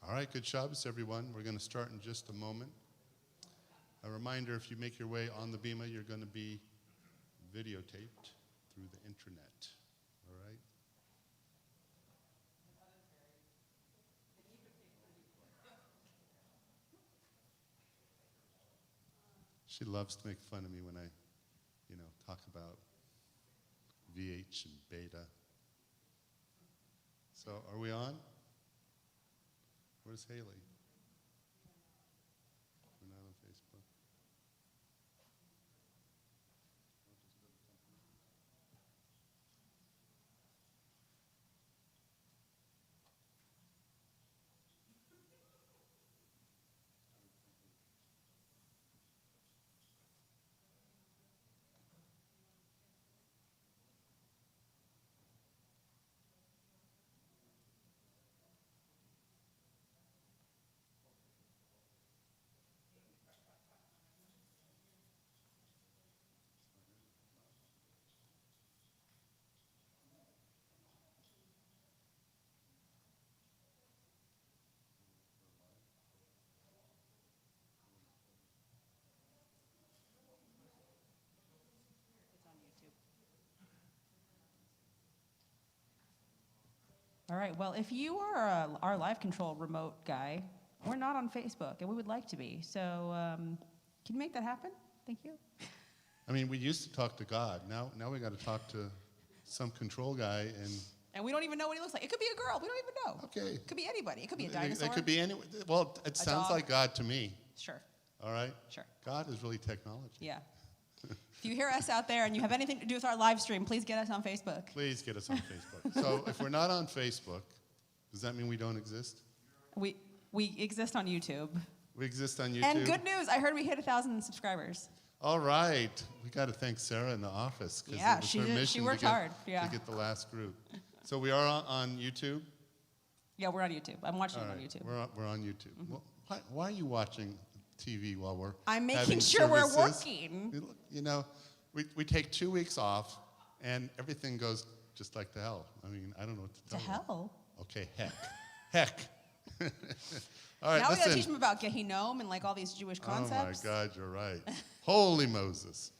All right, good Shabbos, everyone. We're going to start in just a moment. A reminder, if you make your way on the Bima, you're going to be videotaped through the internet. All right? She loves to make fun of me when I, talk about VH and beta. So, are we on? Where's Haley? We're not on Facebook. All right, well, if you are our live control remote guy, we're not on Facebook, and we would like to be. So can you make that happen? Thank you. I mean, we used to talk to God. Now we got to talk to some control guy And we don't even know what he looks like. It could be a girl. We don't even know. Okay. It could be anybody. It could be a dinosaur. It could be any. Well, it sounds dog. like God to me. Sure. All right? Sure. God is really technology. Yeah. If you hear us out there and you have anything to do with our live stream, please get us on Facebook. Please get us on Facebook. So if we're not on Facebook, does that mean we don't exist? We exist on YouTube. We exist on YouTube. And good news, I heard we hit 1,000 subscribers. All right. We got to thank Sarah in the office. Yeah, it was she her did. mission She worked hard. Yeah. to get the last group. So we are on YouTube? Yeah, we're on YouTube. I'm watching All it right. on YouTube. We're on YouTube. Mm-hmm. Well, why are you watching TV while we're I'm making having sure services? we're working. We take 2 weeks off, and everything goes just like to hell. I mean, I don't know what to tell you. To hell? Okay, heck. All right, now we listen. gotta teach them about Gehinom and like all these Jewish concepts. Oh my God, you're right. Holy Moses.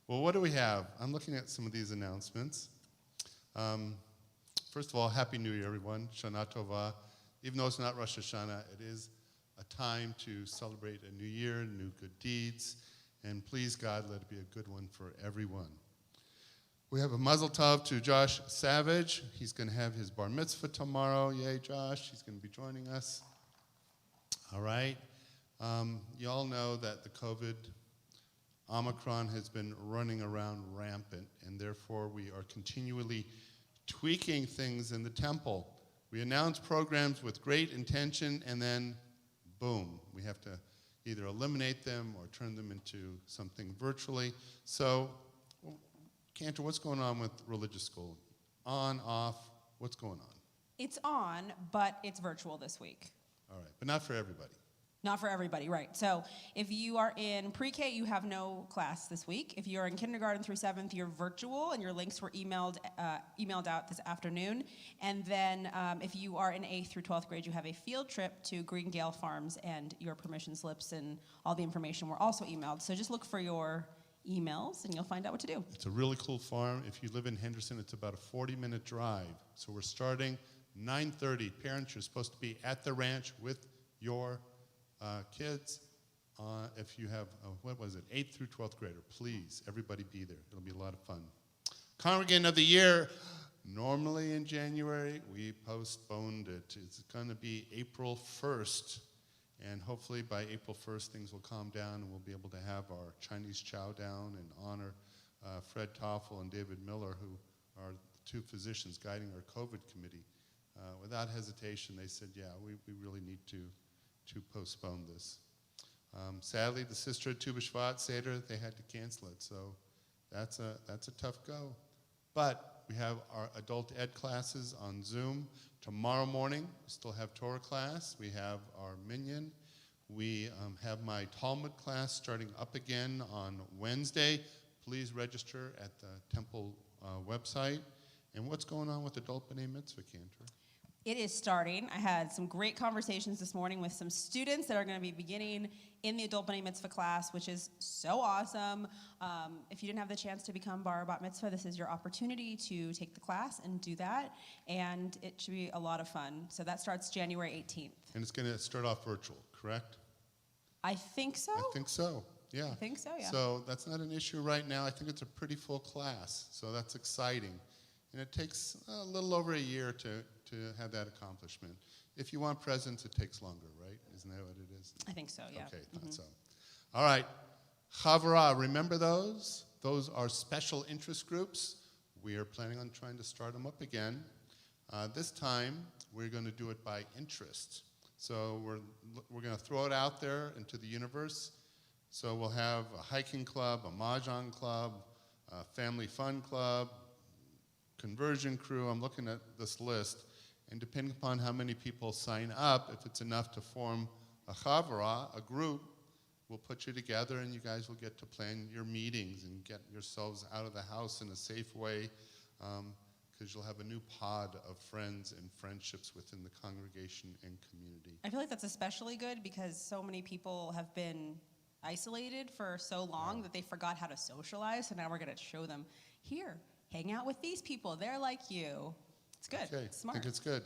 Well, what do we have? I'm looking at some of these announcements. First of all, Happy New Year, everyone. Shana Tova. Even though it's not Rosh Hashanah, it is a time to celebrate a new year, new good deeds, and please, God, let it be a good one for everyone. We have a mazel tov to Josh Savage. He's going to have his bar mitzvah tomorrow. Yay, Josh. He's going to be joining us. All right. You all know that the COVID Omicron has been running around rampant, and therefore we are continually tweaking things in the temple. We announce programs with great intention, and then, boom, we have to either eliminate them or turn them into something virtually. So, Cantor, what's going on with religious school? On, off, what's going on? It's on, but it's virtual this week. All right, but not for everybody. Not for everybody, right. So if you are in pre-K, you have no class this week. If you're in kindergarten through 7th, you're virtual, and your links were emailed out this afternoon. And then if you are in 8th through 12th grade, you have a field trip to Green Gale Farms, and your permission slips and all the information were also emailed. So just look for your emails, and you'll find out what to do. It's a really cool farm. If you live in Henderson, it's about a 40-minute drive. So we're starting 9:30. Parents, you're supposed to be at the ranch with your kids. If you have, 8th through 12th grader, please, everybody be there. It'll be a lot of fun. Congregant of the Year. Normally in January, we postponed it. It's going to be April 1st. And hopefully by April 1st, things will calm down and we'll be able to have our Chinese chow down and honor Fred Toffel and David Miller, who are the two physicians guiding our COVID committee. Without hesitation, they said, yeah, we really need to postpone this. Sadly, the Sister of Tu B'Shvat Seder, they had to cancel it, so that's a tough go. But we have our adult ed classes on Zoom. Tomorrow morning, we still have Torah class. We have our minyan. We have my Talmud class starting up again on Wednesday. Please register at the temple website. And what's going on with adult B'nai Mitzvah, Cantor? It is starting. I had some great conversations this morning with some students that are going to be beginning in the Adult B'nai Mitzvah class, which is so awesome. If you didn't have the chance to become Bar or Bat Mitzvah, this is your opportunity to take the class and do that, and it should be a lot of fun. So that starts January 18th. And it's going to start off virtual, correct? I think so. I think so, yeah. I think so, yeah. So that's not an issue right now. I think it's a pretty full class, so that's exciting. And it takes a little over a year to have that accomplishment. If you want presents, it takes longer, right? Isn't that what it is? I think so, yeah. Okay, thought so. All right, Chavra, remember those? Those are special interest groups. We are planning on trying to start them up again. This time, we're going to do it by interest. So we're going to throw it out there into the universe. So we'll have a hiking club, a mahjong club, a family fun club, conversion crew. I'm looking at this list, and depending upon how many people sign up, if it's enough to form a chavra, a group, we'll put you together and you guys will get to plan your meetings and get yourselves out of the house in a safe way, because you'll have a new pod of friends and friendships within the congregation and community. I feel like that's especially good because so many people have been isolated for so long that they forgot how to socialize, so now we're going to show them, here, hang out with these people. They're like you. It's good. Okay, It's smart. I think it's good.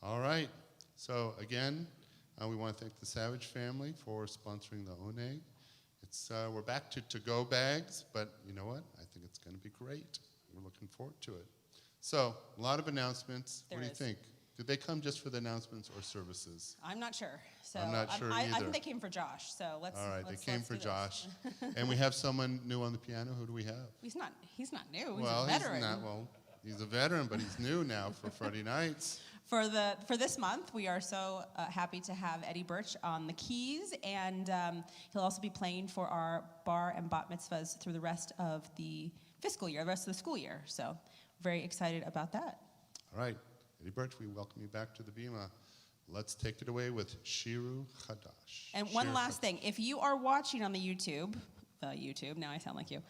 All right. So again, we want to thank the Savage family for sponsoring the Oneg. We're back to to-go bags, but you know what? I think it's going to be great. We're looking forward to it. So a lot of announcements. There What do you is. think? Did they come just for the announcements or services? I'm not sure. So I'm not sure I either. think they came for Josh. So let's. All right, let's- they came let's for do this. Josh. And we have someone new on the piano. Who do we have? He's not new. He's well, a veteran. he's a veteran, but he's new now for Friday nights. For this month, we are so happy to have Eddie Birch on the keys, and he'll also be playing for our bar and bat mitzvahs through the rest of the fiscal year, the rest of the school year. So very excited about that. All right, Eddie Birch, we welcome you back to the Bima. Let's take it away with Shiru Chadash. And one Shir last Chadash. thing, if you are watching on the YouTube, now I sound like you.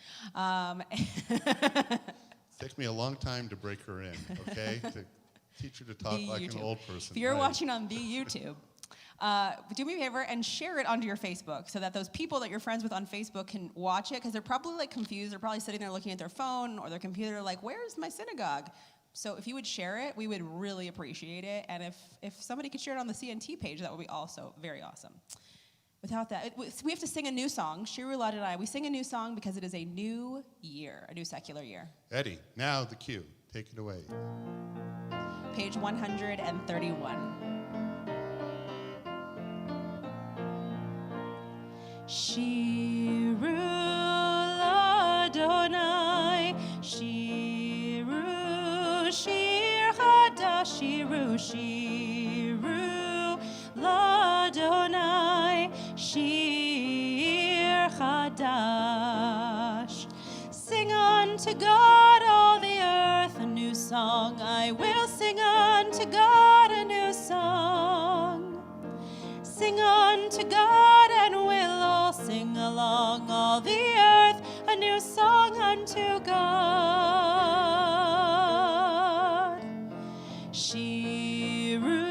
It's taken me a long time to break her in, okay? To teach her to talk The like YouTube. an old person. If you're right. watching on the YouTube, do me a favor and share it onto your Facebook so that those people that you're friends with on Facebook can watch it, because they're probably like confused. They're probably sitting there looking at their phone or their computer like, where's my synagogue? So if you would share it, we would really appreciate it. And if somebody could share it on the CNT page, that would be also very awesome. Without that, we have to sing a new song. Shiru Lad and I, we sing a new song because it is a new year, a new secular year. Eddie, now the cue. Take it away. Page 131. Shiru Ladonai, Shiru Shir Chadash, Shiru Shiru Ladonai, Shir Chadash. Sing unto God all the earth a new song. I will sing unto God a new song. Sing unto God and we'll all sing along, all the earth a new song unto God. Shiru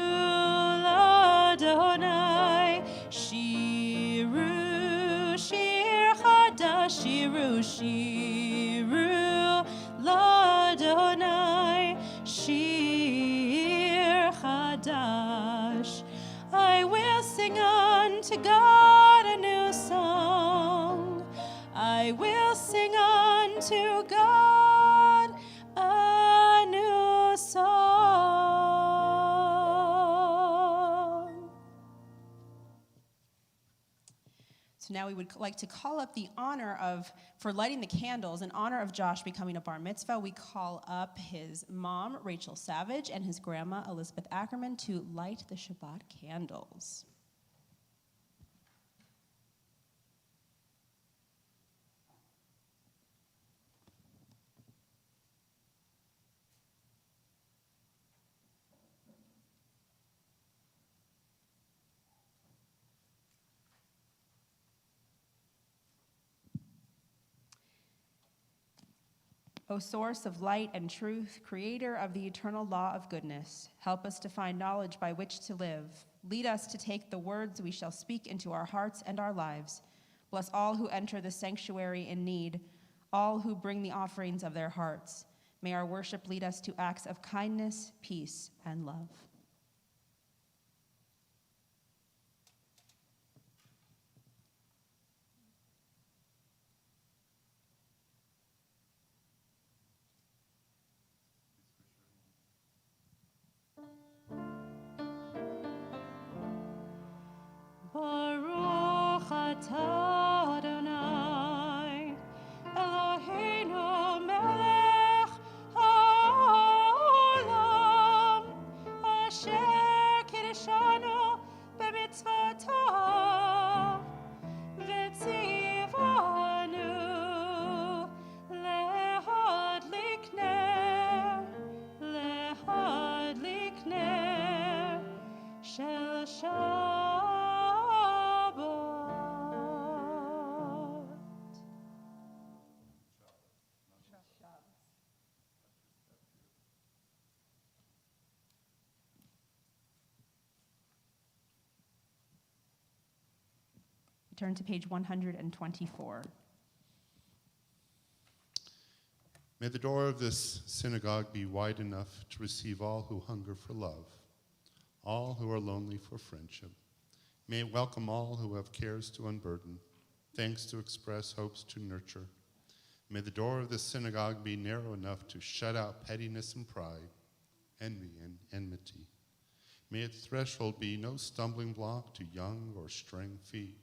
Ladonai, Shiru Shir Chadash, Shiru Shiru Ladonai, Shir Chadash. I will sing unto God a new song. I will sing unto God a new song. So now we would like to call up the honor of, for lighting the candles, in honor of Josh becoming a bar mitzvah, we call up his mom, Rachel Savage, and his grandma, Elizabeth Ackerman, to light the Shabbat candles. O source of light and truth, creator of the eternal law of goodness, help us to find knowledge by which to live. Lead us to take the words we shall speak into our hearts and our lives. Bless all who enter the sanctuary in need, all who bring the offerings of their hearts. May our worship lead us to acts of kindness, peace, and love. Baruch atah Adonai, Eloheinu melech haolam, asher kiddushanu b'mitzvotav, v'tzivanu lehadlik ner shel Shabbat. Turn to page 124. May the door of this synagogue be wide enough to receive all who hunger for love, all who are lonely for friendship. May it welcome all who have cares to unburden, thanks to express, hopes to nurture. May the door of this synagogue be narrow enough to shut out pettiness and pride, envy and enmity. May its threshold be no stumbling block to young or straying feet.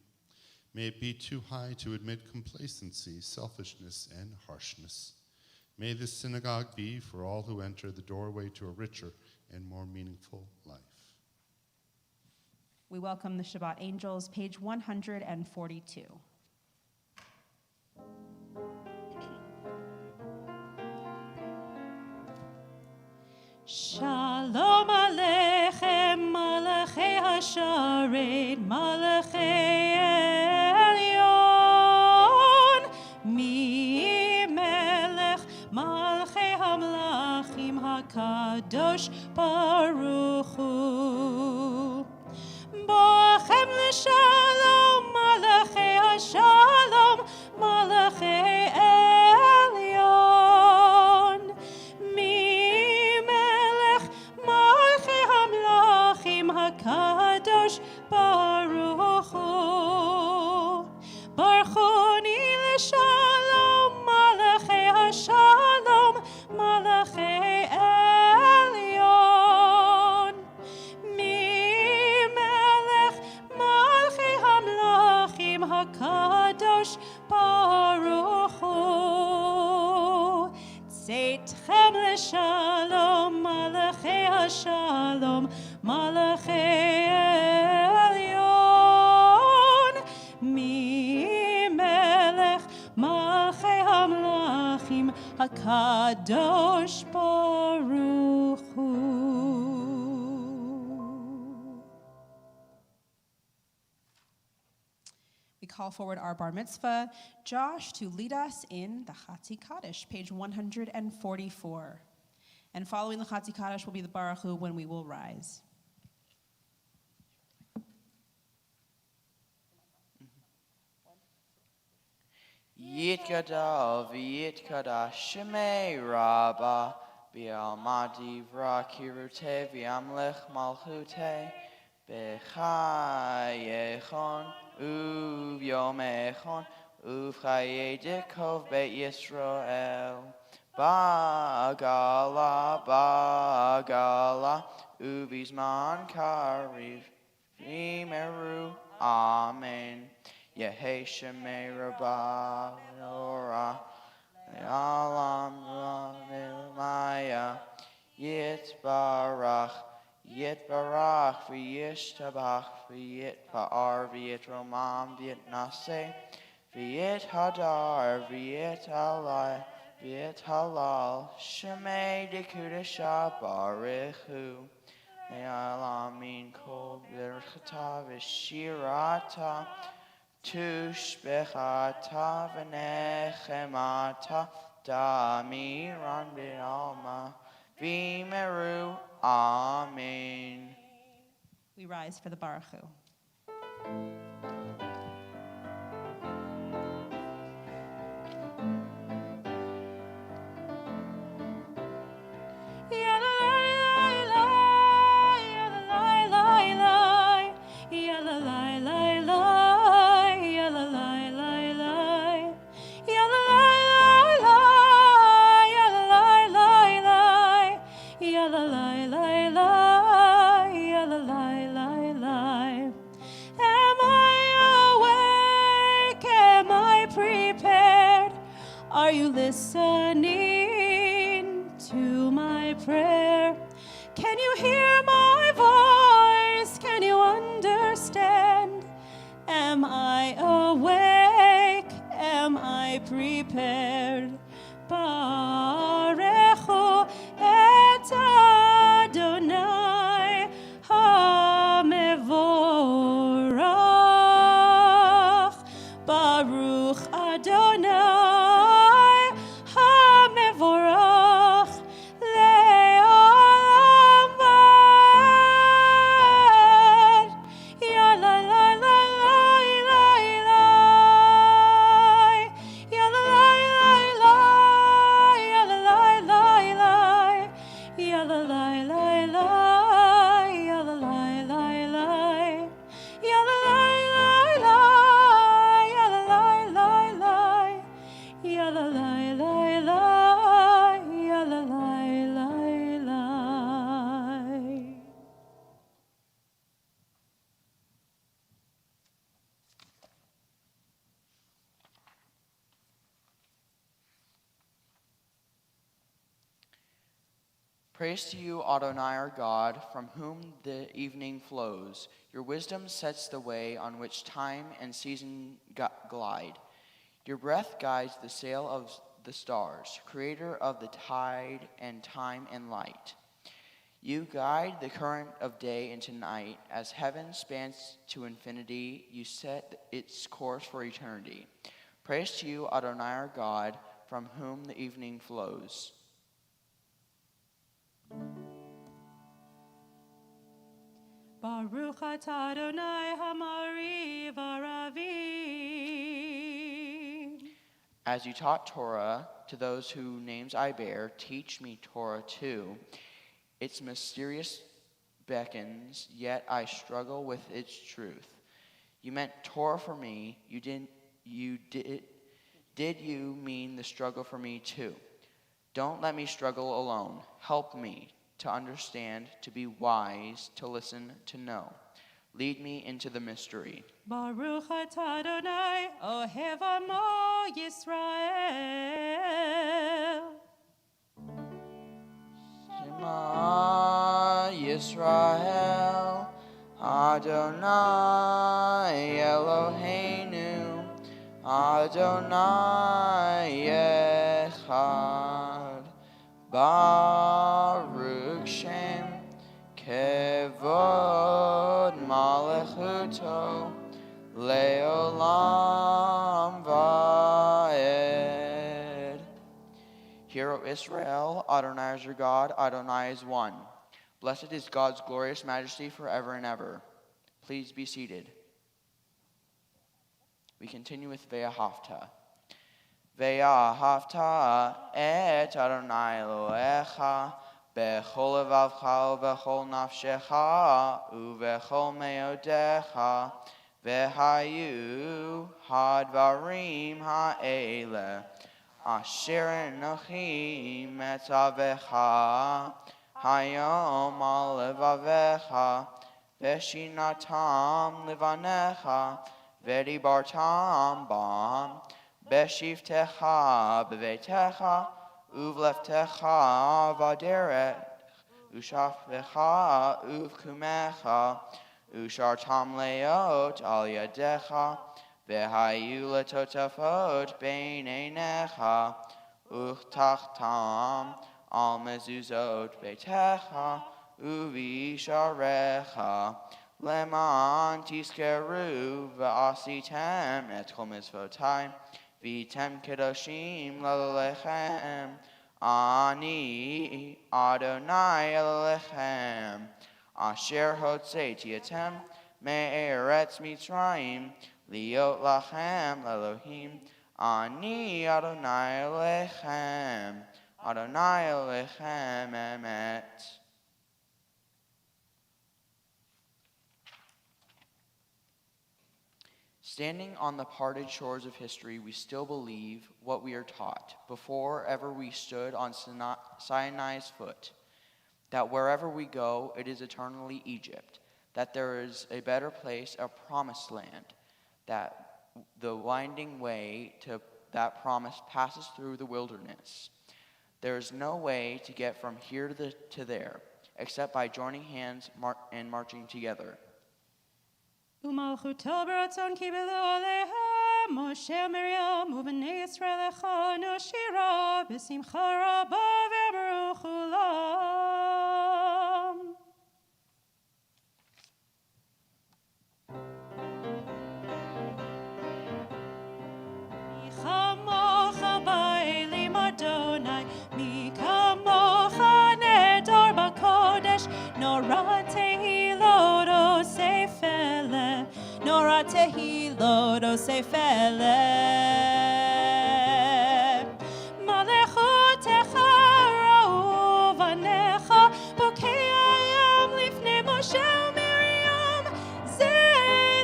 May it be too high to admit complacency, selfishness, and harshness. May this synagogue be for all who enter the doorway to a richer and more meaningful life. We welcome the Shabbat angels, page 142. Shalom Aleichem, Malachei Hasharet, Malachei Elyon, Mi Melech, Malachei Hamlachim, HaKadosh Baruch Hu. Boachem l'shalom, Malachei Hashalom, Malachei Elyon, HaKadosh Baruch Hu. Baruchoni l'shalom, Malachei Hashalom, Malachei Elyon. Melech Malchei Hamlachim, HaKadosh Baruch Hu. Tzeitchem l'shalom, Malachei Hashalom, Malachei Elyon, Mi Melech Malchei Hamlachim, HaKadosh Baruch Hu. We call forward our bar mitzvah, Josh, to lead us in the Chatzi Kaddish, page 144. And following the Chatzi Kaddish will be the Baruch Hu when we will rise. Yitkadal v'yitkadash shemei rabba b'almadi v'rakirute v'amlech malchute b'chayechon uvyomechon uv'chayedikov beit Yisrael bagala uvizman kariv v'meru amen. Yehi Shemei Rabba Ora Alam Maya Yitbarach V'yishtabach V'yitpa'ar V'yitromam V'yitnase V'yithadar V'yitalai V'yithalal Shemei Dekudesha Baruchu Me'alamin Kol V'rchata V'shirata Tushbechata v'nechemata Damiran B'alma V'meru. Amen. We rise for the Baruch Hu. Am I awake? Am I prepared? Are you listening to my prayer? Can you hear my voice? Can you understand? Am I awake? Am I prepared? Barechu et Adonai HaMevorach. Baruch Adonai HaMevorach le'olam va'ed. Ya la la la la la la. Ya la la la la. Ya la la la la. Ya la la la la. Ya la la la la. Ya la la la la. Ya la la la la. Ya la la la la. Ya la la la la. Praise to you, Adonai our God, from whom the evening flows. Your wisdom sets the way on which time and season glide. Your breath guides the sail of the stars, creator of the tide and time and light. You guide the current of day into night. As heaven spans to infinity, you set its course for eternity. Praise to you, Adonai our God, from whom the evening flows. Baruch atah Adonai Hamariv Aravim. As you taught Torah to those whose names I bear, teach me Torah too. Its mysterious beckons, yet I struggle with its truth. You meant Torah for me. Did you mean the struggle for me too? Don't let me struggle alone. Help me to understand, to be wise, to listen, to know. Lead me into the mystery. Baruch atah Adonai Ohev Amo Yisrael. Shema Yisrael, Adonai Eloheinu, Adonai Echad. Baruch Shem Kevod Malechuto Leolam Vaed. Hear, O Israel, Adonai is your God, Adonai is one. Blessed is God's glorious majesty forever and ever. Please be seated. We continue with Ve'ahavta. Ve'ahavta et Adonai Elohecha bechol levavcha ubechol nafshecha ubechol meodecha ve'hayu hadvarim ha'ele asher enochi metzavecha hayom al levavecha ve'shinatam levanecha ve'dibartam bam Beshivtecha bevetecha, uvleftecha vaderet, ushaftecha uvkumecha, ushartam leot al yadecha, vehayu letotafot beinenecha, uchtachtam al mezuzot betecha, uvisharecha, leman tiskeru va'asitem et kol mitzvotai, Vitem kedoshim lalechem. Ani Adonai Elohechem. Asher hotzeiti etem me'eretz Mitzrayim. Liot lachem Elohim. Ani Adonai Elohechem. Adonai Elohechem emet. Standing on the parted shores of history, we still believe what we are taught before ever we stood on Sinai's foot, that wherever we go, it is eternally Egypt, that there is a better place, a promised land, that the winding way to that promise passes through the wilderness. There is no way to get from here to there, except by joining hands and marching together. ומלכותו ברצון קיבלו עליהם משה מרים ובני ישראל הכנו שירה בשמחה רבה ואמרו כולם. מי כמוך באלים אדוני, מי כמוך נהדר בקודש, נורא תהילות עושה פלא, נורא תהילות עושה פלא. מלכותך ראו בניך, בוקע הים לפני משה ומרים, זה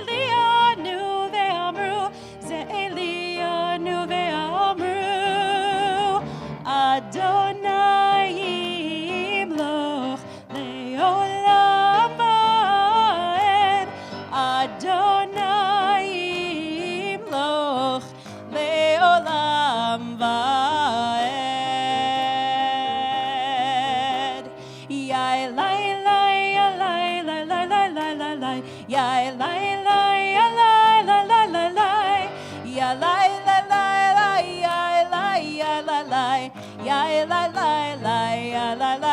אלינו ואמרו, זה אלינו ואמרו, אדוני ימלוך לעולם ועד, אדוני ימלוך לעולם ועד. יאי לי לי לי לי לי לי לי לי, יאי לי לי לי לי לי לי, יאי לי לי לי יאי לי לי.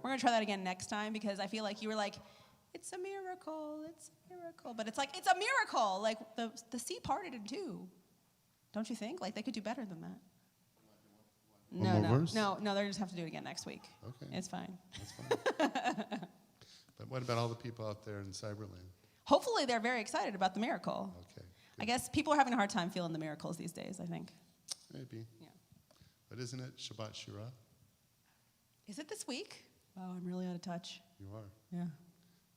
We're going to try that again next time because I feel like you were like, it's a miracle, it's a miracle. But it's like, it's a miracle. Like the sea parted in two. Don't you think? Like they could do better than that. One more verse? No, they just have to do it again next week. Okay. It's fine. That's fine. But what about all the people out there in Cyberland? Hopefully they're very excited about the miracle. Okay. I guess people are having a hard time feeling the miracles these days, I think. Maybe. Yeah. But isn't it Shabbat Shirah? Is it this week? Wow, I'm really out of touch. You are. Yeah.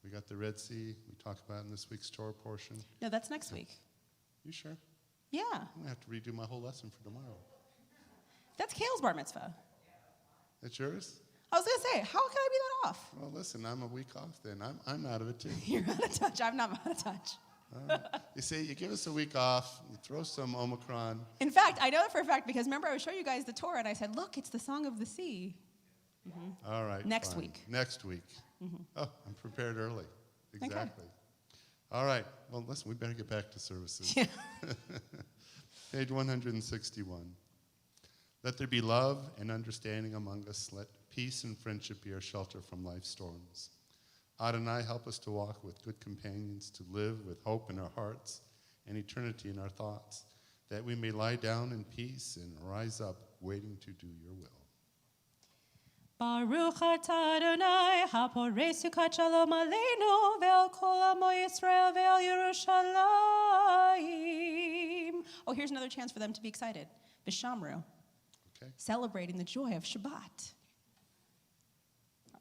We got the Red Sea we talked about in this week's Torah portion. No, that's next week. You sure? Yeah. I'm going to have to redo my whole lesson for tomorrow. That's Kale's bar mitzvah. That's yours? I was going to say, how can I be that off? Well, listen, I'm a week off then. I'm out of it too. You're out of touch. I'm not out of touch. You see, you give us a week off, you throw some Omicron. In fact, I know that for a fact because remember I was showing you guys the Torah and I said, look, it's the Song of the Sea. All right. Next fine. week. Next week. Oh, I'm prepared early. Okay. Exactly. All right. Well, listen, we better get back to services. Yeah. Page 161. Let there be love and understanding among us. Let peace and friendship be our shelter from life's storms. Adonai, help us to walk with good companions, to live with hope in our hearts and eternity in our thoughts, that we may lie down in peace and rise up waiting to do your will. Baruch atah Adonai, haporei sukat shalom aleinu, ve'al kol amo Yisrael ve'al Yerushalayim. Oh, here's another chance for them to be excited. Bishamru. Okay? Celebrating the joy of Shabbat.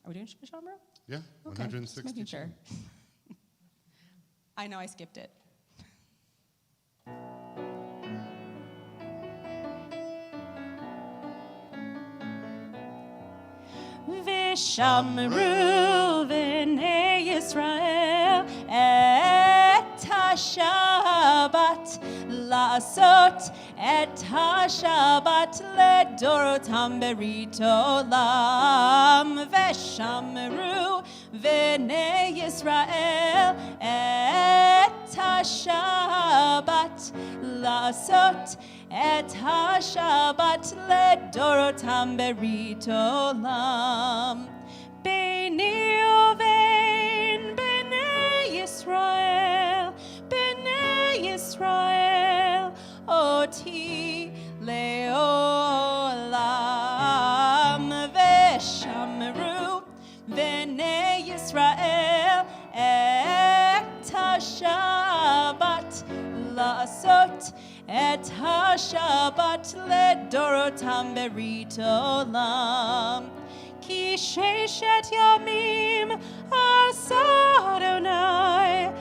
Are we doing Bishamru? Yeah, Okay, just 162. making sure. I know I skipped it. V'shamru v'nei Yisrael et ha-Shabbat la'asot et ha-Shabbat ledorotam berit olam. V'shamru v'nei Yisrael et ha-Shabbat la'asot et ha-Shabbat ledorotam berit olam. Beini uvein bnei Yisrael, Bnei Yisrael, Oti leolam v'shamru Bnei Yisrael et HaShabbat la'asot et HaShabbat ledorotam berit olam. Ki sheshet yamim asa Adonai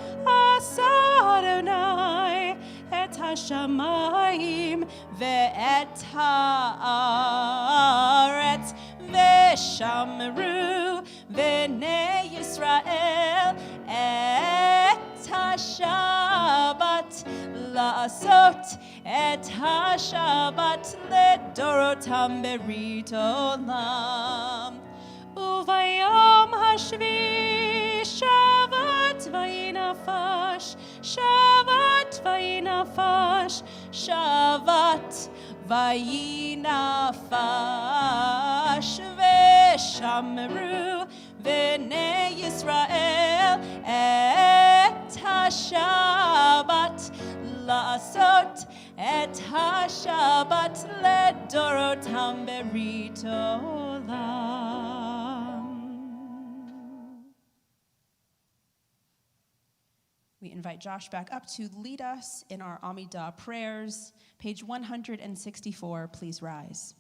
et hashamayim ve'et haaretz ve'shamru Bnei Yisrael et HaShabbat la'asot et HaShabbat ledorotam berit olam. Uvayom hashvi Shabbat vayinafash, Shabbat vayinafash, Shabbat vayinafash ve'shamru Bnei Yisrael et HaShabbat la'asot et HaShabbat ledorotam berit olam. We invite Josh back up to lead us in our Amidah prayers. Page 164, please rise.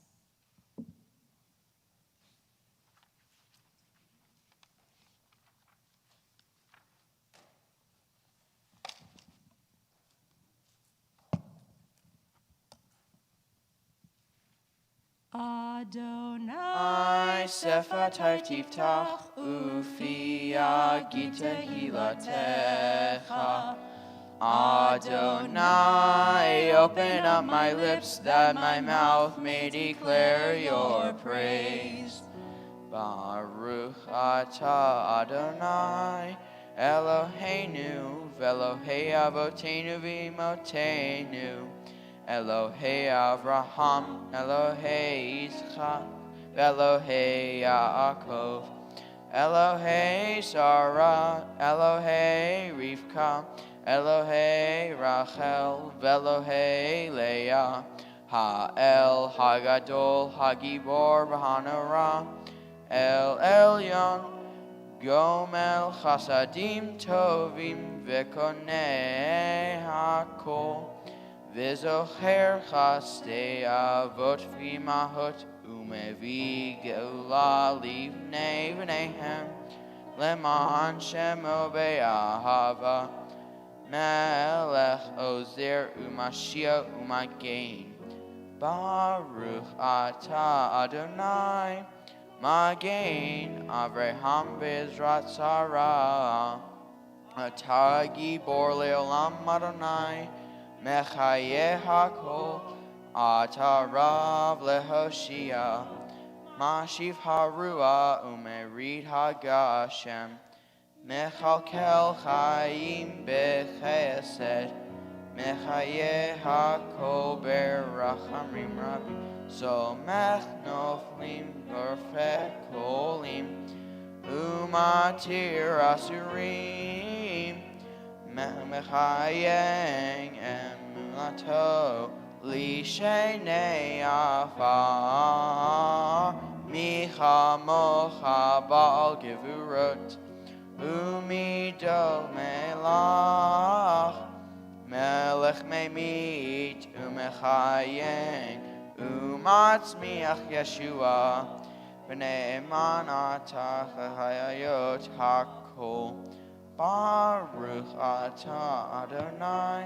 Adonai Sefatai tiftach ufia gita hilatecha. Adonai, open up my lips that my mouth may declare your praise. Baruch atah Adonai, Eloheinu, Velohei Avotenu v'Imotenu, Elohei Avraham, Elohei Yitzchak, Elohei Yaakov, Elohei Sarah, Elohei Rivka, Elohei Rachel, Velohei Leah, Ha'el Hagadol, Hagibor B'Hanara, El Elyon, Gomel Chasadim Tovim, Vekonei HaKol, V'zocher Chastei Avot V'imahot, Umevi Geula Livnei V'neihem, Leman Shemo Be'ahava, Melech Ozer Umashia Umagain. Baruch atah Adonai, Magain Avraham Bezrat Sarah, Atah Gibor Leolam Adonai, Mechaye HaKol, Atah Rav Lehoshia, Mashiv Harua Umerid Hagashem, Mechalkel Chaim Bechesed, Mechaye HaKol Berachamim Rabbi, Somech Noflim Gorfeh Kolim, Umatir Asurim, Mechayeng Emulato, Lishenei Afar, Micha Mocha Baal Gevurot, Umidol Melach, Melech Memit, Umechayeng, Umatzmiach Yeshua, B'nei Manatach Hayayot HaKol, Baruch atah Adonai,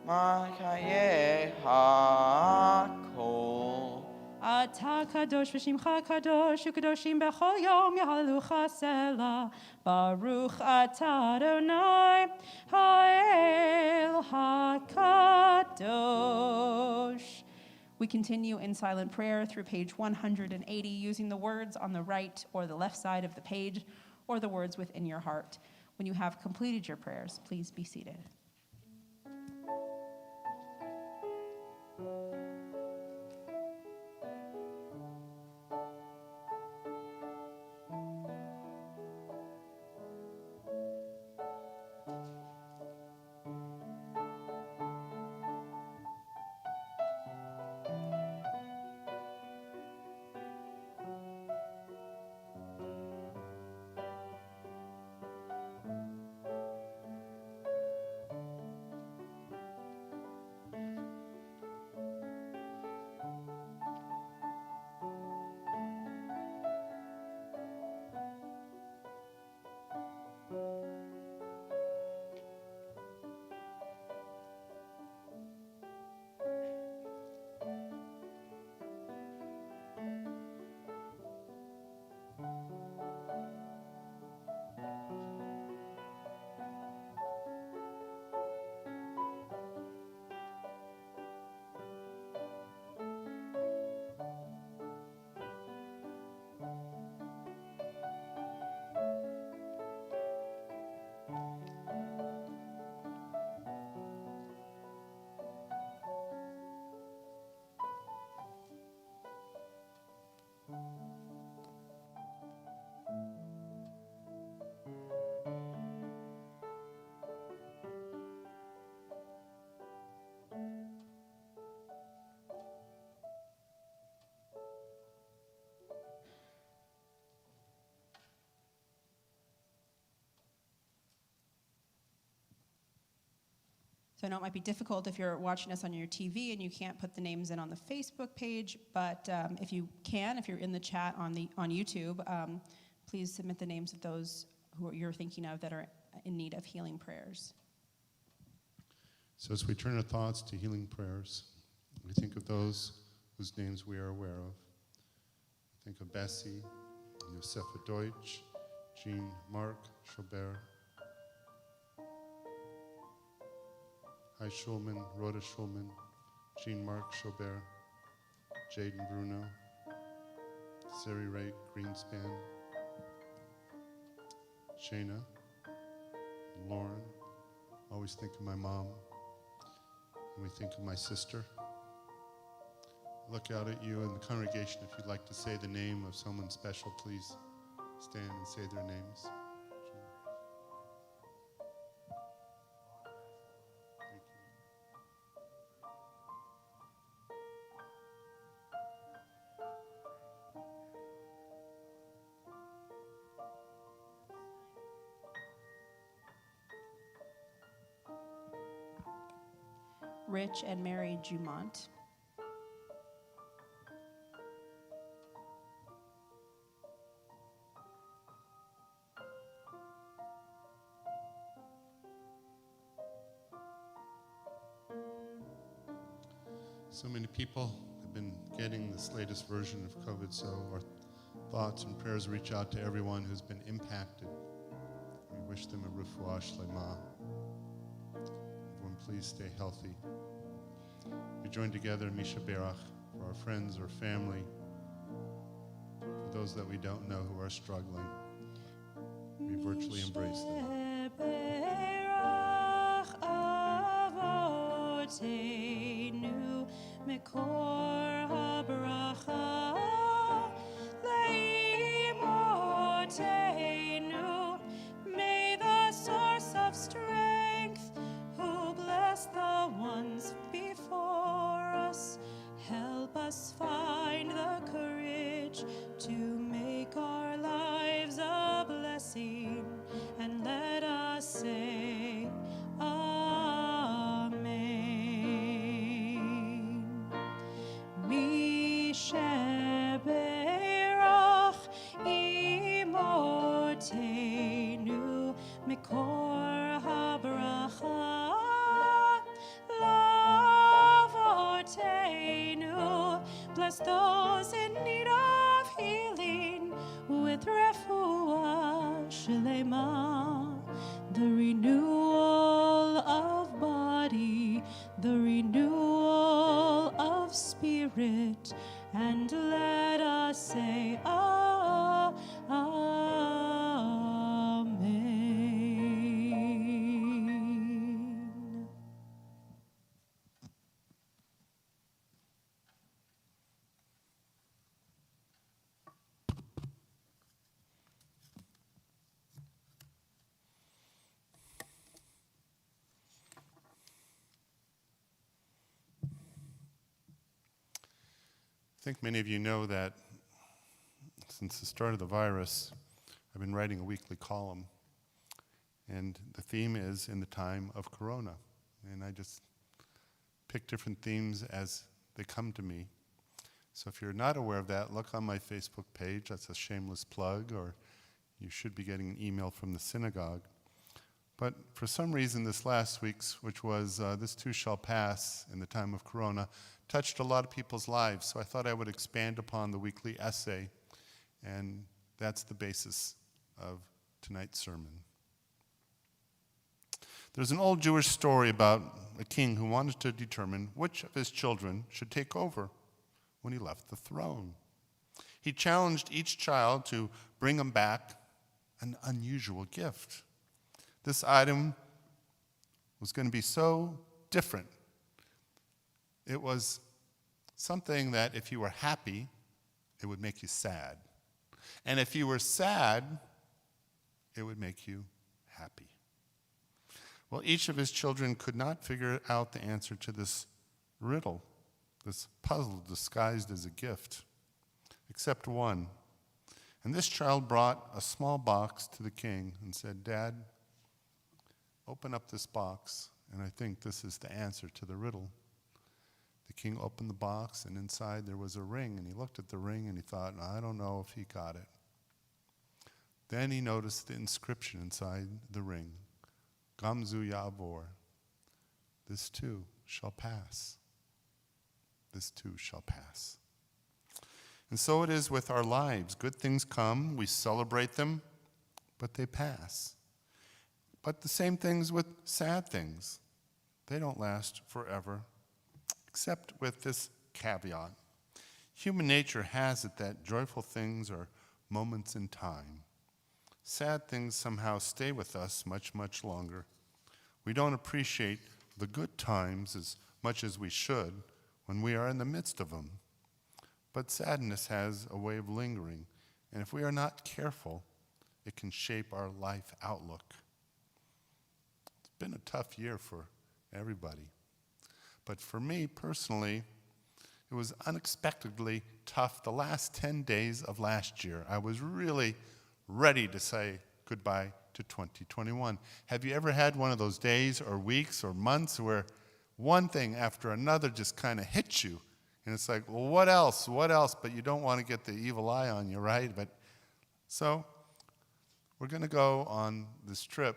Makaye HaKol. Ata kadosh v'shimcha kadosh u'kadoshim b'chol yom yahalelucha selah. Baruch atah Adonai ha'el ha'kadosh. We continue in silent prayer through page 180 using the words on the right or the left side of the page or the words within your heart. When you have completed your prayers, please be seated. So I know it might be difficult if you're watching us on your TV and you can't put the names in on the Facebook page, but if you're in the chat on YouTube, please submit the names of those who you're thinking of that are in need of healing prayers. So as we turn our thoughts to healing prayers, we think of those whose names we are aware of. Think of Bessie, Josefa Deutsch, Jean Marc Schobert, Hi Schulman, Rhoda Schulman, Jean Marc Schobert, Jaden Bruno, Sari Ray Greenspan, Shayna, Lauren. Always think of my mom. And we think of my sister. Look out at you in the congregation. If you'd like to say the name of someone special, please stand and say their names. Thank you. Rich and Mary Jumont. So many people have been getting this latest version of COVID, so our thoughts and prayers reach out to everyone who's been impacted. We wish them a refuah shlema. Everyone, please stay healthy. We join together in Misha Berach for our friends or family, for those that we don't know who are struggling. We virtually embrace them. Mekor habracha leimotenu. May the source of strength, who bless the ones before us, help us find the courage to make our lives a blessing, and let us say Mikor habracha lavotenu. Bless those in need of healing with refuah shlema, the renewal of body, the renewal of spirit, and let us say I think many of you know that since the start of the virus, I've been writing a weekly column. And the theme is in the time of Corona. And I just pick different themes as they come to me. So if you're not aware of that, look on my Facebook page. That's a shameless plug, or you should be getting an email from the synagogue. But for some reason, this last week's, which was This Too Shall Pass in the Time of Corona, touched a lot of people's lives. So I thought I would expand upon the weekly essay, and that's the basis of tonight's sermon. There's an old Jewish story about a king who wanted to determine which of his children should take over when he left the throne. He challenged each child to bring him back an unusual gift. This item was going to be so different. It was something that if you were happy, it would make you sad. And if you were sad, it would make you happy. Well, each of his children could not figure out the answer to this riddle, this puzzle disguised as a gift, except one. And this child brought a small box to the king and said, "Dad, open up this box And I think this is the answer to the riddle. The king opened the box, and inside there was a ring, and he looked at the ring and he thought, I don't know if he got it. Then he noticed the inscription inside the ring, Gamzu Yavor, this too shall pass. This too shall pass. And so it is with our lives. Good things come, we celebrate them, but they pass. But the same things with sad things. They don't last forever, except with this caveat. Human nature has it that joyful things are moments in time. Sad things somehow stay with us much, much longer. We don't appreciate the good times as much as we should when we are in the midst of them. But sadness has a way of lingering, and if we are not careful, it can shape our life outlook. It's been a tough year for everybody. But for me personally, it was unexpectedly tough the last 10 days of last year. I was really ready to say goodbye to 2021. Have you ever had one of those days or weeks or months where one thing after another just kind of hits you? And it's like, well, what else? What else? But you don't want to get the evil eye on you, right? But so we're going to go on this trip.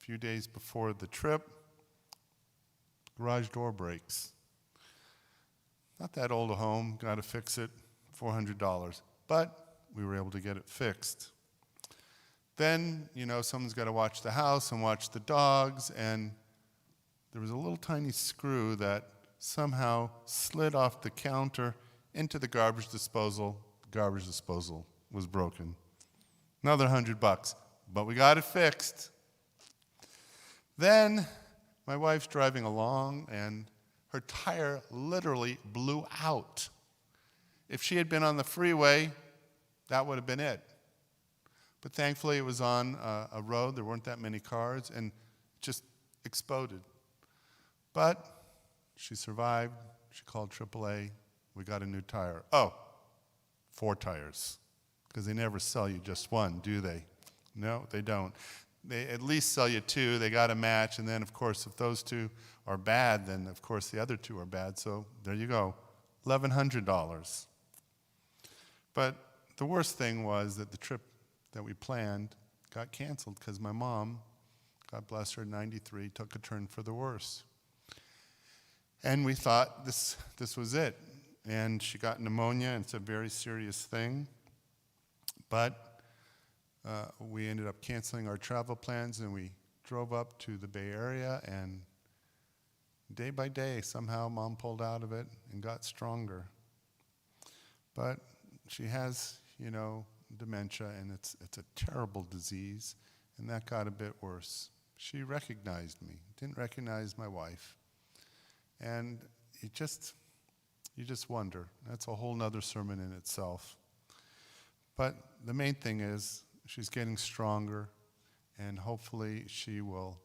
A few days before the trip, garage door breaks. Not that old a home, got to fix it, $400. But we were able to get it fixed. Then, someone's got to watch the house and watch the dogs, and there was a little tiny screw that somehow slid off the counter into the garbage disposal. The garbage disposal was broken. Another $100, but we got it fixed. Then my wife's driving along, and her tire literally blew out. If she had been on the freeway, that would have been it. But thankfully, it was on a road. There weren't that many cars, and just exploded. But she survived. She called AAA. We got a new tire. Oh, 4 tires, because they never sell you just one, do they? No, they don't. They at least sell you 2. They got to match, and then, of course, if those 2 are bad, then, of course, the other 2 are bad. So there you go, $1,100. But the worst thing was that the trip that we planned got canceled because my mom, God bless her, 93, took a turn for the worse. And we thought this was it. And she got pneumonia, and it's a very serious thing. But we ended up canceling our travel plans, and we drove up to the Bay Area, and day by day, somehow Mom pulled out of it and got stronger. But she has, dementia, and it's a terrible disease, and that got a bit worse. She recognized me, didn't recognize my wife. And you just wonder. That's a whole nother sermon in itself. But the main thing is she's getting stronger, and hopefully she will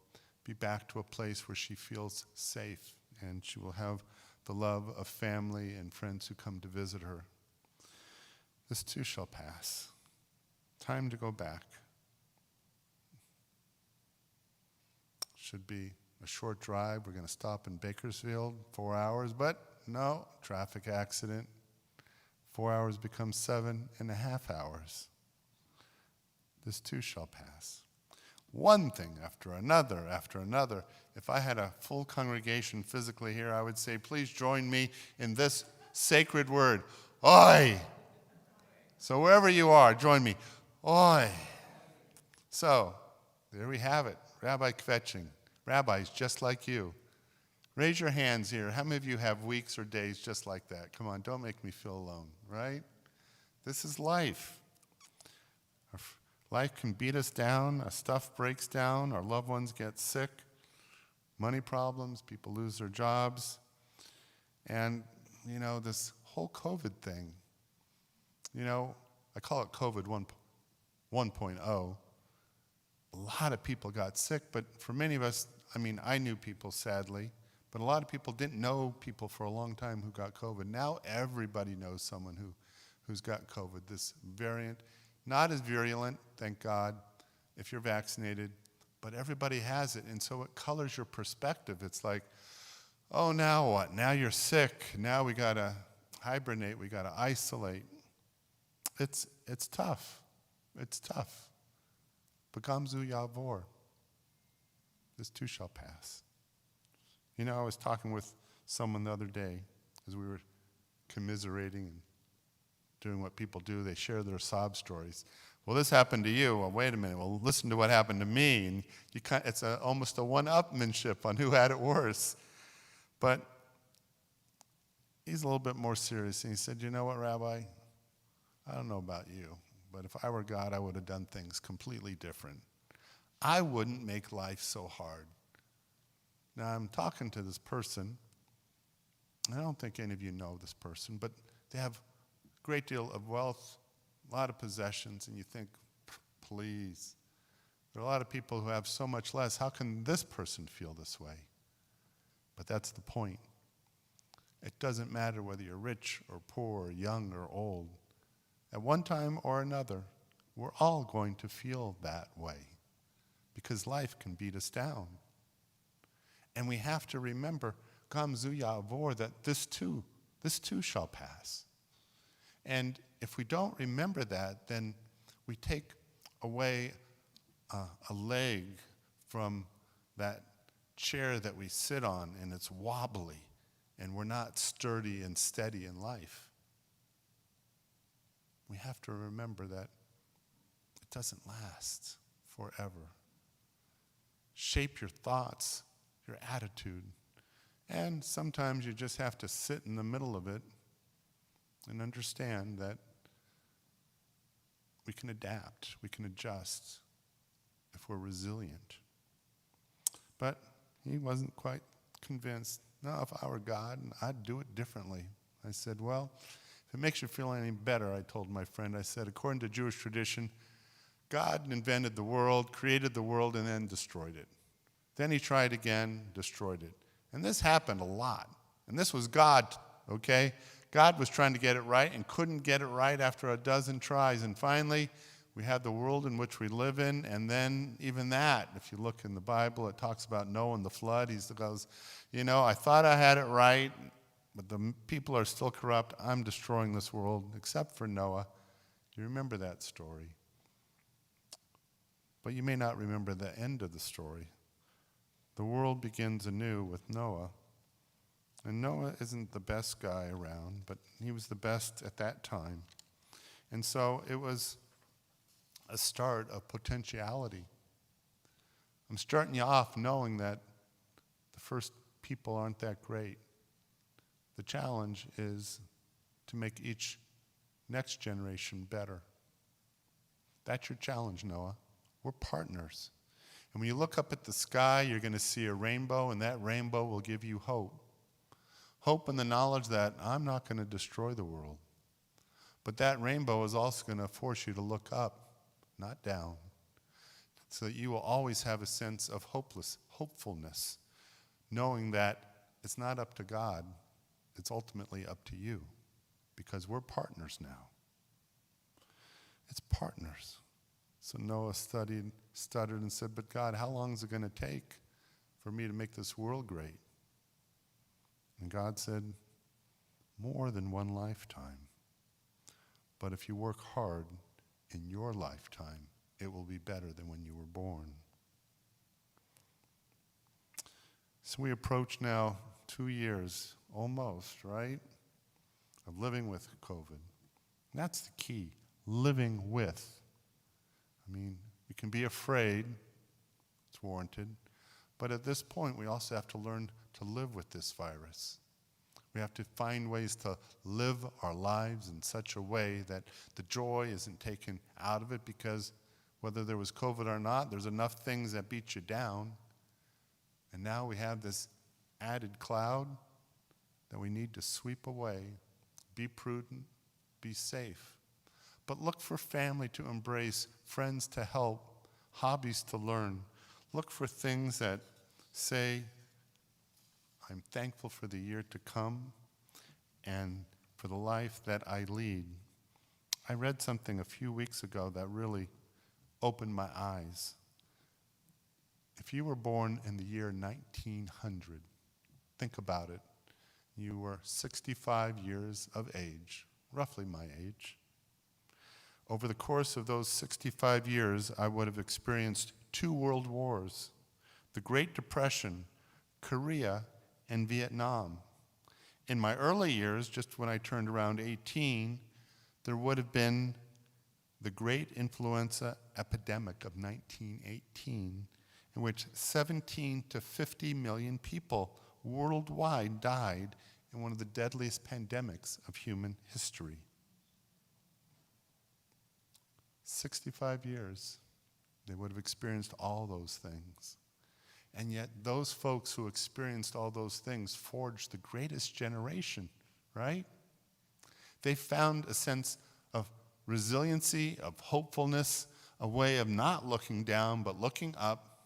be back to a place where she feels safe, and she will have the love of family and friends who come to visit her. This too shall pass. Time to go back. Should be a short drive. We're going to stop in Bakersfield, 4 hours, but no, traffic accident. 4 hours becomes 7.5 hours. This too shall pass. One thing after another, after another. If I had a full congregation physically here, I would say, please join me in this sacred word, Oi! So wherever you are, join me, Oi! So, there we have it, Rabbi Kvetching. Rabbis just like you. Raise your hands here. How many of you have weeks or days just like that? Come on, don't make me feel alone, right? This is life. Life can beat us down, our stuff breaks down, our loved ones get sick, money problems, people lose their jobs. And, this whole COVID thing, I call it COVID 1.0. A lot of people got sick, but for many of us, I knew people, sadly, but a lot of people didn't know people for a long time who got COVID. Now everybody knows someone who's got COVID, this variant. Not as virulent, thank God, if you're vaccinated, but everybody has it, and so it colors your perspective. It's like, oh, now what? Now you're sick. Now we got to hibernate. We got to isolate. It's tough. It's tough. Begamzu Yavor. This too shall pass. You know, I was talking with someone the other day as we were commiserating and doing what people do. They share their sob stories. Well, this happened to you. Well, wait a minute. Well, listen to what happened to me. And it's almost a one-upmanship on who had it worse. But he's a little bit more serious. And he said, you know what, Rabbi? I don't know about you, but if I were God, I would have done things completely different. I wouldn't make life so hard. Now, I'm talking to this person. I don't think any of you know this person, but they have a great deal of wealth, a lot of possessions, and you think, please. There are a lot of people who have so much less. How can this person feel this way? But that's the point. It doesn't matter whether you're rich or poor, young or old. At one time or another, we're all going to feel that way because life can beat us down. And we have to remember, Gamzu Yavor, that this too shall pass. And if we don't remember that, then we take away a leg from that chair that we sit on, and it's wobbly, and we're not sturdy and steady in life. We have to remember that it doesn't last forever. Shape your thoughts, your attitude, and sometimes you just have to sit in the middle of it and understand that we can adapt, we can adjust if we're resilient. But he wasn't quite convinced. No, if I were God, I'd do it differently. I said, well, if it makes you feel any better, I told my friend, I said, according to Jewish tradition, God invented the world, created the world, and then destroyed it. Then he tried again, destroyed it. And this happened a lot. And this was God, okay? God was trying to get it right and couldn't get it right after a dozen tries. And finally, we had the world in which we live in, and then even that, if you look in the Bible, it talks about Noah and the flood. He goes, I thought I had it right, but the people are still corrupt. I'm destroying this world, except for Noah. You remember that story. But you may not remember the end of the story. The world begins anew with Noah. And Noah isn't the best guy around, but he was the best at that time. And so it was a start of potentiality. I'm starting you off knowing that the first people aren't that great. The challenge is to make each next generation better. That's your challenge, Noah. We're partners. And when you look up at the sky, you're going to see a rainbow, and that rainbow will give you hope. Hope in the knowledge that I'm not going to destroy the world. But that rainbow is also going to force you to look up, not down, so that you will always have a sense of hopefulness, knowing that it's not up to God, it's ultimately up to you, because we're partners now. It's partners. So Noah stuttered and said, but God, how long is it going to take for me to make this world great? And God said, more than one lifetime. But if you work hard in your lifetime, it will be better than when you were born. So we approach now 2 years, almost, right, of living with COVID. And that's the key, living with. I mean, we can be afraid, it's warranted, but at this point we also have to learn to live with this virus. We have to find ways to live our lives in such a way that the joy isn't taken out of it, because whether there was COVID or not, there's enough things that beat you down. And now we have this added cloud that we need to sweep away. Be prudent, be safe. But look for family to embrace, friends to help, hobbies to learn. Look for things that say, I'm thankful for the year to come and for the life that I lead. I read something a few weeks ago that really opened my eyes. If you were born in the year 1900, think about it. You were 65 years of age, roughly my age. Over the course of those 65 years, I would have experienced 2 world wars, the Great Depression, Korea, and Vietnam. In my early years, just when I turned around 18, there would have been the great influenza epidemic of 1918, in which 17 to 50 million people worldwide died in one of the deadliest pandemics of human history. 65 years, they would have experienced all those things. And yet those folks who experienced all those things forged the greatest generation, right? They found a sense of resiliency, of hopefulness, a way of not looking down but looking up,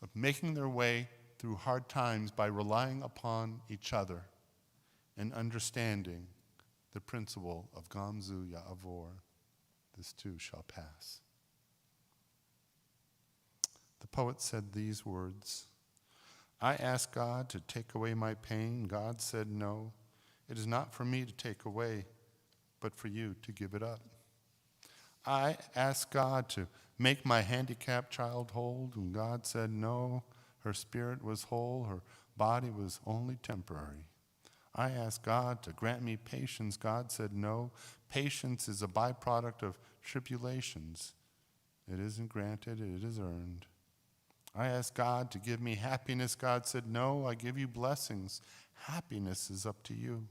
of making their way through hard times by relying upon each other and understanding the principle of Gamzu Ya'avor, this too shall pass. The poet said these words, I asked God to take away my pain. God said no. It is not for me to take away, but for you to give it up. I asked God to make my handicapped child whole, and God said no. Her spirit was whole, her body was only temporary. I asked God to grant me patience. God said no. Patience is a byproduct of tribulations. It isn't granted, it is earned. I asked God to give me happiness. God said, no, I give you blessings. Happiness is up to you.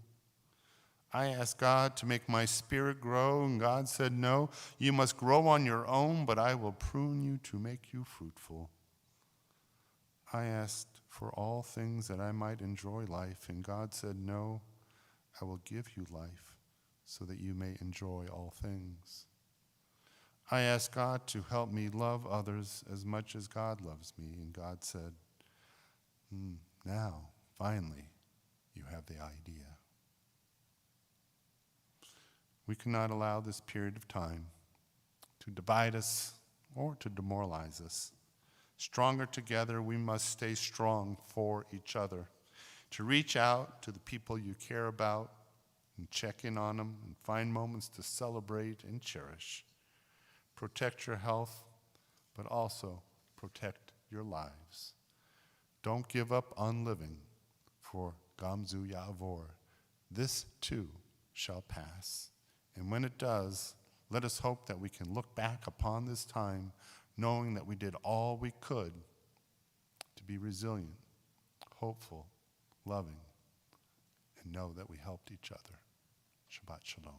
I asked God to make my spirit grow, and God said, no, you must grow on your own, but I will prune you to make you fruitful. I asked for all things that I might enjoy life, and God said, no, I will give you life so that you may enjoy all things. I asked God to help me love others as much as God loves me, and God said, now, finally, you have the idea. We cannot allow this period of time to divide us or to demoralize us. Stronger together, we must stay strong for each other, to reach out to the people you care about and check in on them and find moments to celebrate and cherish. Protect your health, but also protect your lives. Don't give up on living, for Gamzu Ya'avor. This too shall pass. And when it does, let us hope that we can look back upon this time knowing that we did all we could to be resilient, hopeful, loving, and know that we helped each other. Shabbat Shalom.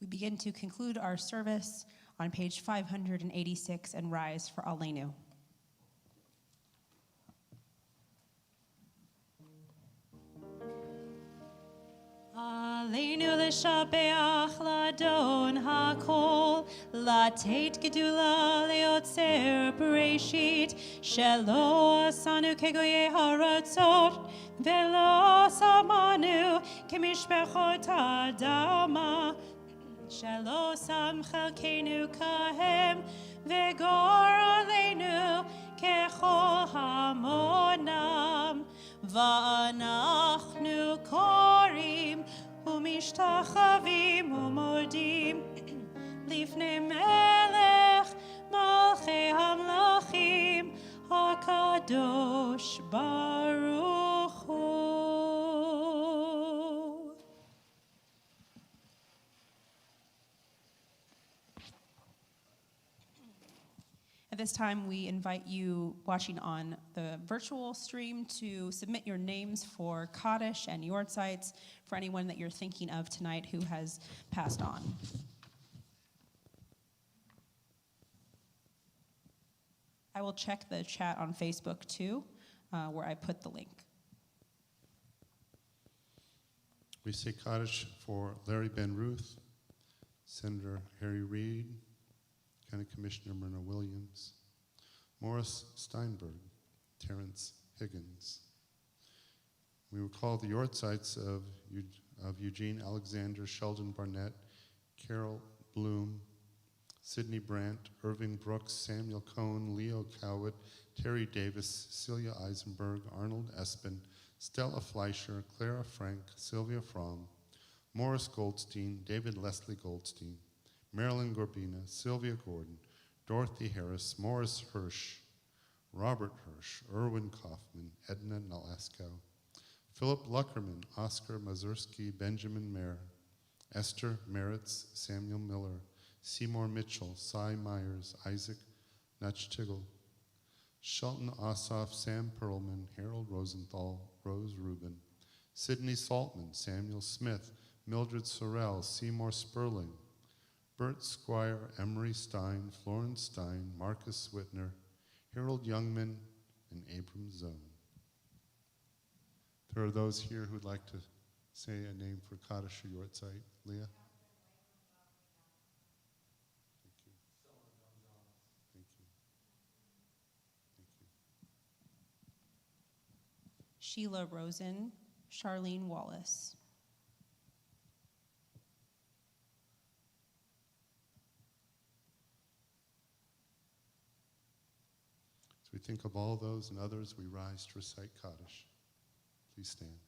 We begin to conclude our service on page 586 and rise for Aleinu. Aleinu l'shabeach l'adon hakol, latet gedula leotzer bereshit, shelo asanu kegoye haratzot, velo samanu kemishpechot adama, shelo sam chelkenu kahem, vegor aleinu kechol hamonam, va'anachnu korim umishtachavim umodim lifnei melech Kadosh Baruch Hu. At this time, we invite you watching on the virtual stream to submit your names for Kaddish and Yortzites for anyone that you're thinking of tonight who has passed on. I will check the chat on Facebook too, where I put the link. We say Kaddish for Larry Ben Ruth, Senator Harry Reid, County Commissioner Myrna Williams, Morris Steinberg, Terrence Higgins. We recall the Yortzites of Eugene Alexander, Sheldon Barnett, Carol Bloom, Sidney Brandt, Irving Brooks, Samuel Cohn, Leo Cowett, Terry Davis, Celia Eisenberg, Arnold Espin, Stella Fleischer, Clara Frank, Sylvia Fromm, Morris Goldstein, David Leslie Goldstein, Marilyn Gorbina, Sylvia Gordon, Dorothy Harris, Morris Hirsch, Robert Hirsch, Erwin Kaufman, Edna Nalesko, Philip Luckerman, Oscar Mazurski, Benjamin Mayer, Esther Meritz, Samuel Miller, Seymour Mitchell, Cy Myers, Isaac Nutchtiggle, Shelton Ossoff, Sam Perlman, Harold Rosenthal, Rose Rubin, Sidney Saltman, Samuel Smith, Mildred Sorrell, Seymour Sperling, Bert Squire, Emery Stein, Florence Stein, Marcus Whitner, Harold Youngman, and Abram Zone. There are those here who'd like to say a name for Kaddish or Yortzeit. Leah? Thank you. Thank you. Thank you. Sheila Rosen, Charlene Wallace. As we think of all those and others, we rise to recite Kaddish. Please stand.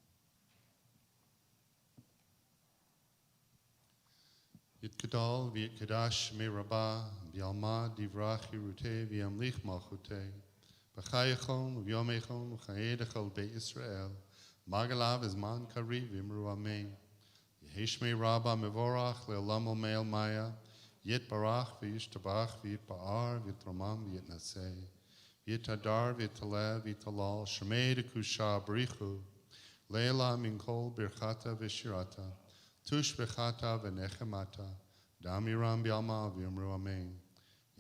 Yitkadal v'yitkadash me'rabah v'yalma divrach yiruteh v'yamlich malchuteh b'chayachon v'yomechon v'chayedachol be'et Yisrael magalav ezman kariv v'imru amen Yeheshmei rabba mevorach le'olam omeil maya yitbarach v'yishtabach v'yitba'ar v'yitramam v'yitnaseh v'yitadar v'yitalev v'yitalal shemei dekusha b'richu le'ela min kol birchata v'shirata Tush bechata v'nechemata, damiram bialma v'yamru amen.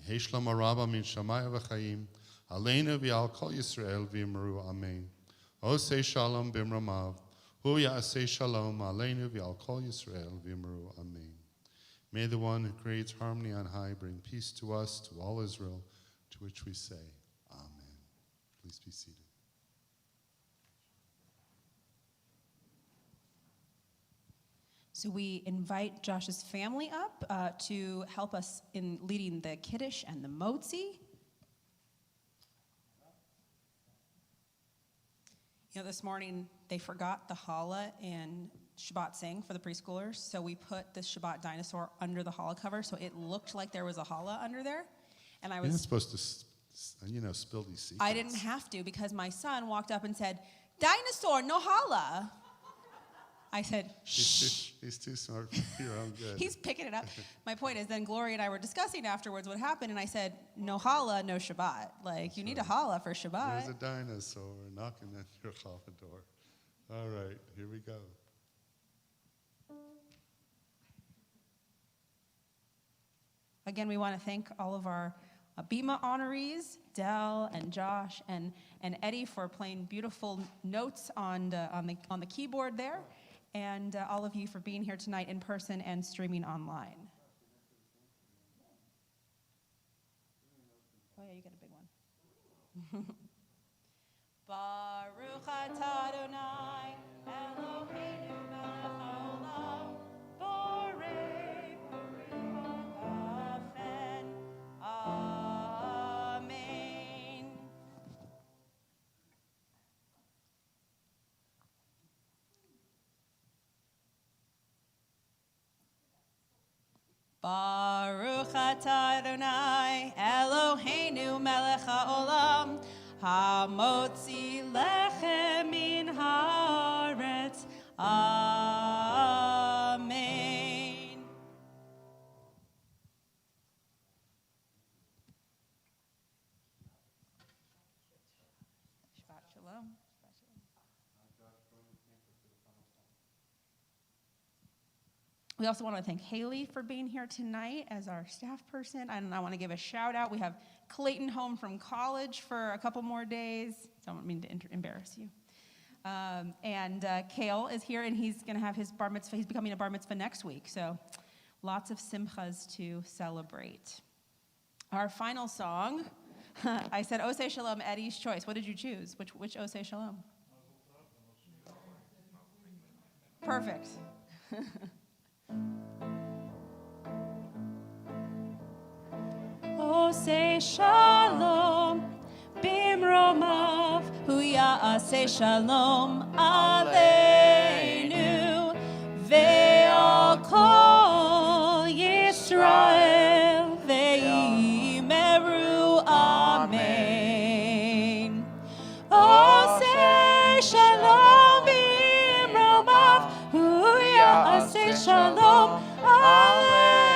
Yeheshlam araba min shamaya v'chaim, aleinu v'al kol Yisrael v'yamru amen. Osei shalom b'mramav, hu ya'asei shalom aleinu v'al kol Yisrael v'yamru amen. May the one who creates harmony on high bring peace to us, to all Israel, to which we say, Amen. Please be seated. So we invite Josh's family up to help us in leading the Kiddush and the Motzi. You know, this morning they forgot the challah and Shabbat sing for the preschoolers, so we put this Shabbat dinosaur under the challah cover, so it looked like there was a challah under there. And I was... You're not supposed to, spill these secrets. I didn't have to because my son walked up and said, "Dinosaur, no challah." I said, shh. He's too smart for your own good. He's picking it up. My point is, then Gloria and I were discussing afterwards what happened, and I said, no challah, no Shabbat. Like, you need a challah for Shabbat. There's a dinosaur knocking at your challah door. All right, here we go. Again, we want to thank all of our Bima honorees, Dell and Josh and Eddie for playing beautiful notes on the keyboard there, and all of you for being here tonight in person and streaming online. Oh yeah, you got a big one. Baruch atah Adonai Eloheinu melech haolam borei pori hagafen. Amen. Baruch atah Adonai Eloheinu melech haolam Hamotzi lechem min haaretz. Amen. Shabbat shalom. We also want to thank Haley for being here tonight as our staff person. And I want to give a shout out. We have Clayton home from college for a couple more days. Don't mean to embarrass you. And Kale is here, and he's going to have his bar mitzvah. He's becoming a bar mitzvah next week. So lots of simchas to celebrate. Our final song, I said Oseh Shalom, Eddie's choice. What did you choose? Which Oseh Shalom? Perfect. Oseh shalom bimromav hu ya'aseh shalom aleinu ve'al kol Yisrael ve'imeru amen. Oseh shalom bimromav hu ya'aseh shalom aleinu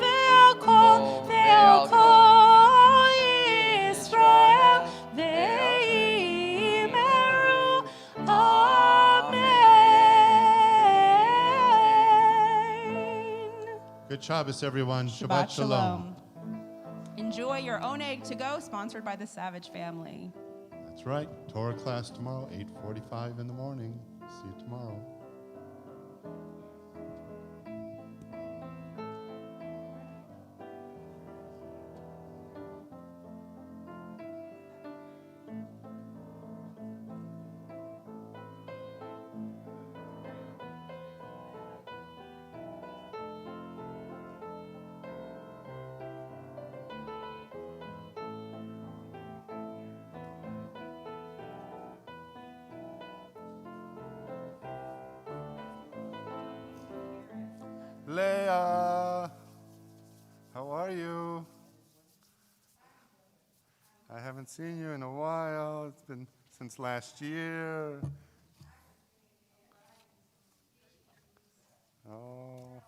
ve'al kol Yisrael ve'imeru amen. Good Shabbos, everyone. Shabbat shalom. Enjoy your Oneg to go, sponsored by the Savage family. That's right. Torah class tomorrow, 8:45 in the morning. See you tomorrow. Leah, how are you? I haven't seen you in a while. It's been since last year. Oh.